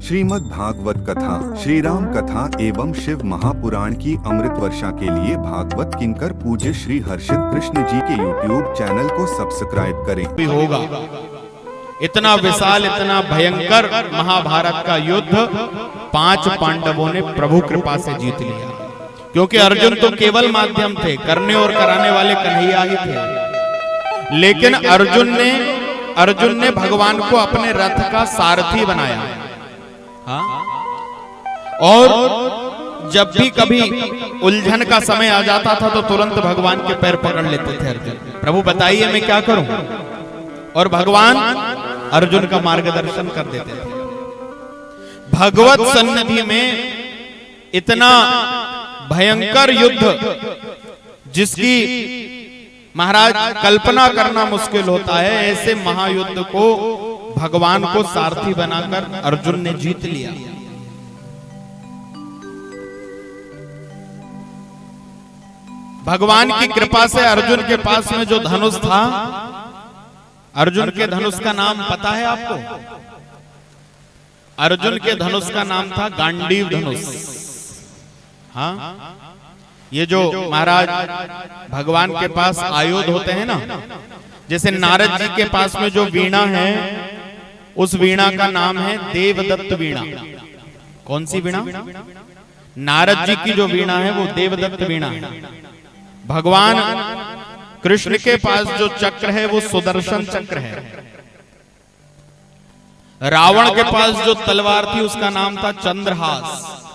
श्रीमद् भागवत कथा, श्री राम कथा एवं शिव महापुराण की अमृत वर्षा के लिए भागवत किंकर पूज्य श्री हर्षित कृष्ण जी के YouTube चैनल को सब्सक्राइब करें। भी होगा इतना विशाल, इतना भयंकर महाभारत का युद्ध 5 पांडवों ने प्रभु कृपा से जीत लिया, क्योंकि अर्जुन तो केवल माध्यम थे, करने और कराने वाले कन्हैया ही थे। लेकिन अर्जुन ने भगवान को अपने रथ का सारथी बनाया। हाँ? और जब भी कभी उलझन का समय आ जाता था तो तुरंत भगवान के पैर पकड़ लेते थे अर्जुन। प्रभु बताइए मैं क्या करूं, और भगवान अर्जुन का मार्गदर्शन कर देते थे। भगवत सन्निधि में इतना भयंकर युद्ध जिसकी महाराज कल्पना करना मुश्किल होता है, ऐसे महायुद्ध को भगवान को सारथी बनाकर अर्जुन ने जीत लिया। भगवान की कृपा से अर्जुन के पास में जो धनुष था, अर्जुन के धनुष का नाम पता है आपको? अर्जुन के धनुष का नाम था गांडीव धनुष। हाँ, ये जो महाराज भगवान के पास आयुध होते हैं ना, जैसे नारद जी के पास में जो वीणा है, उस वीणा का नाम है देवदत्त वीणा। कौन सी वीणा? नारद जी की जो वीणा है वो देवदत्त वीणा है। भगवान कृष्ण के पास जो चक्र है वो सुदर्शन चक्र है। रावण के पास जो तलवार थी उसका नाम था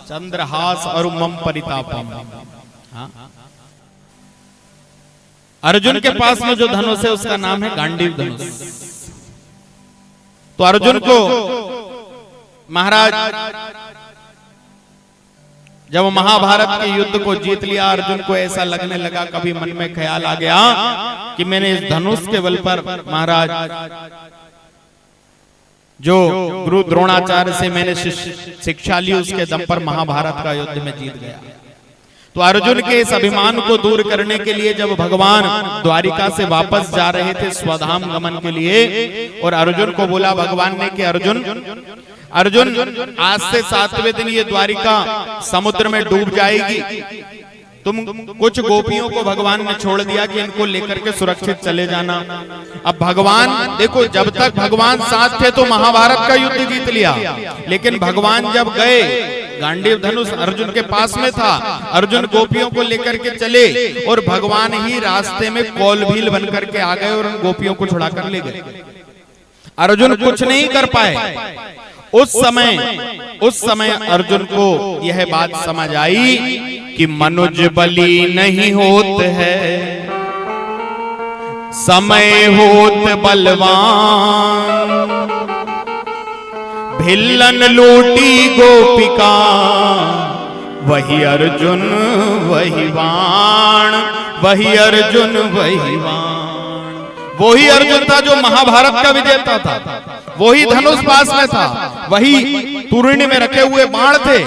चंद्रहास और मम परितापम। हाँ? अर्जुन के पास में जो धनुष है उसका नाम है गांडीव धनुष। तो अर्जुन को महाराज जब महाभारत के युद्ध को जीत लिया, अर्जुन को ऐसा लगने लगा, कभी मन में ख्याल आ गया कि मैंने इस धनुष के बल पर महाराज जो गुरु द्रोणाचार्य से मैंने शिक्षा ली, उसके दम पर महाभारत का युद्ध में जीत गया। तो अर्जुन के इस अभिमान को दूर करने के लिए जब भगवान द्वारिका से वापस जा रहे थे स्वधाम गमन के लिए, और अर्जुन को बोला भगवान ने कि अर्जुन आज से 7वें दिन ये द्वारिका समुद्र में डूब जाएगी। तुम कुछ गोपियों को भगवान ने छोड़ दिया कि इनको लेकर के सुरक्षित चले जाना। अब भगवान देखो, जब तक भगवान साथ थे तो महाभारत का युद्ध जीत लिया, लेकिन भगवान जब गए, गांडीव धनुष अर्जुन के पास में था, अर्जुन गोपियों को लेकर के चले और भगवान ही रास्ते में कौलभील बन करके आ गए और उन गोपियों को छुड़ा कर ले गए। अर्जुन कुछ नहीं कर पाए। उस समय अर्जुन को यह बात समझ आई कि मनुज बली नहीं होत है, समय होत बलवान। भिल्लन लूटी गोपिका, वही अर्जुन वही बाण, वही अर्जुन वही बाण। वही अर्जुन था जो महाभारत का विजेता था, वही धनुष पास में था, वही तुरणी में रखे हुए बाण थे।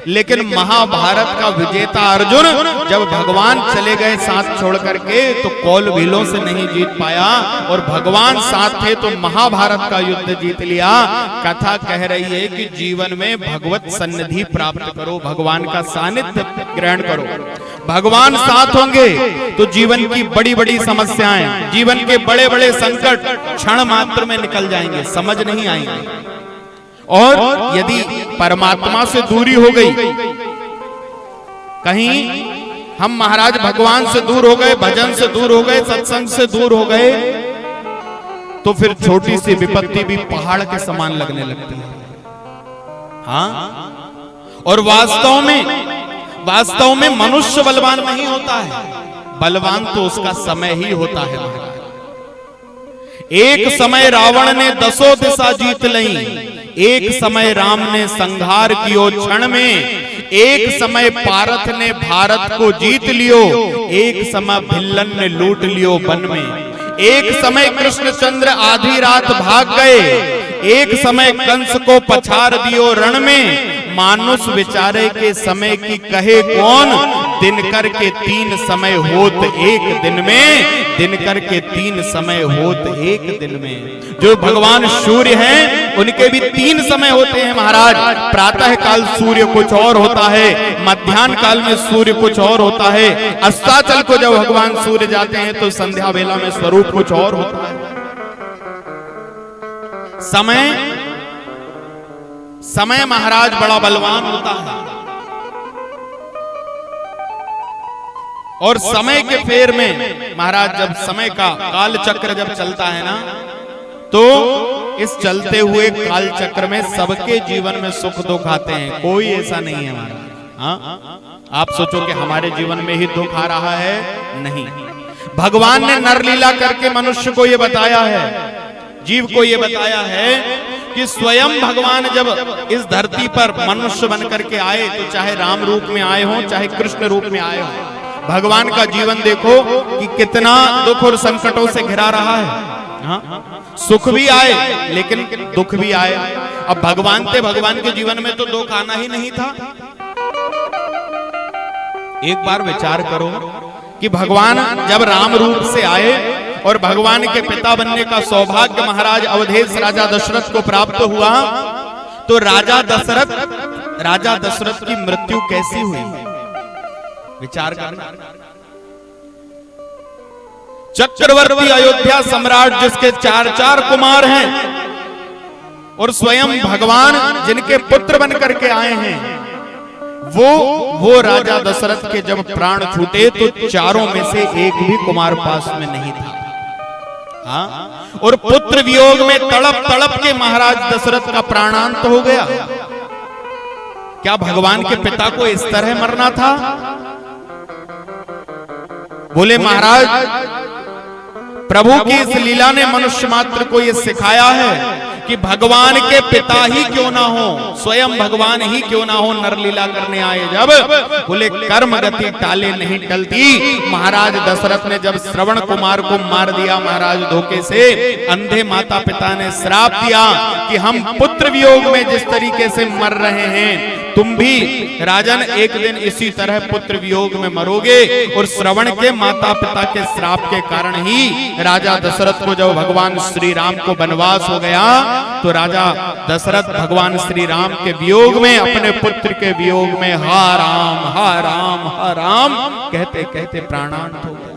लेकिन महाभारत का विजेता अर्जुन जब भगवान चले गए साथ छोड़ करके, तो कौलभीलों से नहीं जीत पाया, और भगवान साथ थे तो महाभारत का युद्ध जीत लिया। कथा कह रही है कि जीवन में भगवत सन्निधि प्राप्त करो, भगवान का सानिध्य ग्रहण करो। भगवान साथ होंगे तो जीवन की बड़ी बड़ी समस्याएं, जीवन के बड़े बड़े संकट क्षण मात्र में निकल जाएंगे, समझ नहीं आएंगे। और यदि परमात्मा से दूरी हो गई, कहीं हम महाराज भगवान से दूर हो गए, भजन से दूर हो गए, सत्संग से दूर हो गए, तो फिर छोटी सी विपत्ति भी पहाड़ के समान लगने लगती है। हाँ? और वास्तव में मनुष्य बलवान नहीं होता है, बलवान तो उसका समय ही होता है महाराज। एक समय रावण ने 10 दिशा जीत लई, एक समय राम ने संहार कियो क्षण में, एक समय पारथ ने भारत को जीत लियो, एक समय भिल्लन ने लूट लियो वन में, एक समय कृष्णचंद्र आधी रात भाग गए, एक समय कंस को पछाड़ दियो रण में। मानुष विचारे के समय की कहे कौन, दिनकर के 3 समय होत एक दिन में, दिनकर के 3 समय होत एक दिन में। जो भगवान सूर्य हैं उनके भी 3 समय होते हैं महाराज। प्रातः काल सूर्य कुछ और होता है, मध्याह्न काल में सूर्य कुछ और होता है, अस्ताचल को जब भगवान सूर्य जाते हैं तो संध्या वेला में स्वरूप कुछ और होता है। समय महाराज बड़ा बलवान होता है और समय के फेर में महाराज जब समय का काल चक्र जब चलता है ना, तो इस चलते हुए काल चक्र में सबके जीवन में सुख दुख आते हैं, कोई ऐसा नहीं है महाराज। हाँ, आप सोचो कि हमारे जीवन में ही दुख आ रहा है, नहीं। भगवान ने नरलीला करके मनुष्य को ये बताया है, जीव को ये बताया है कि स्वयं भगवान जब इस धरती पर मनुष्य बनकर के आए, तो चाहे राम रूप में आए हों चाहे कृष्ण रूप में आए हों, भगवान का जीवन देखो कि कितना दुख और संकटों से घिरा रहा है। हाँ? सुख भी आए लेकिन दुख भी आए। अब भगवान थे, भगवान के जीवन में तो दुख आना ही नहीं था। एक बार विचार करो कि भगवान जब राम रूप से आए और भगवान के पिता बनने का सौभाग्य महाराज अवधेश राजा दशरथ को प्राप्त हुआ, तो राजा दशरथ की मृत्यु कैसी हुई? विचार करना। चक्रवर्ती अयोध्या सम्राट जिसके 4 कुमार हैं और स्वयं भगवान जिनके पुत्र बनकर के आए हैं, वो राजा दशरथ के जब प्राण छूटे तो 4 में से एक भी कुमार पास में नहीं था। हाँ? और पुत्र वियोग में तड़प तड़प के महाराज दशरथ का प्राणांत हो गया। क्या भगवान के पिता को इस तरह मरना था? बोले महाराज, प्रभु की इस लीला ने मनुष्य मात्र को यह सिखाया है कि भगवान के पिता ही क्यों ना हो, स्वयं भगवान ही क्यों ना हो, नरलीला करने आए जब, बोले कर्म गति टाले नहीं टलती। महाराज दशरथ ने जब श्रवण कुमार को मार दिया महाराज धोखे से, अंधे माता पिता ने श्राप दिया कि हम पुत्र वियोग में जिस तरीके से मर रहे हैं, तुम भी राजन एक दिन इसी तरह पुत्र वियोग में मरोगे। और श्रवण के माता पिता के श्राप के कारण ही राजा दशरथ को जब भगवान श्री राम को वनवास हो गया, तो राजा दशरथ भगवान श्री राम के वियोग में, अपने पुत्र के वियोग में हा राम हा राम हा राम कहते कहते प्राणांत हो गए।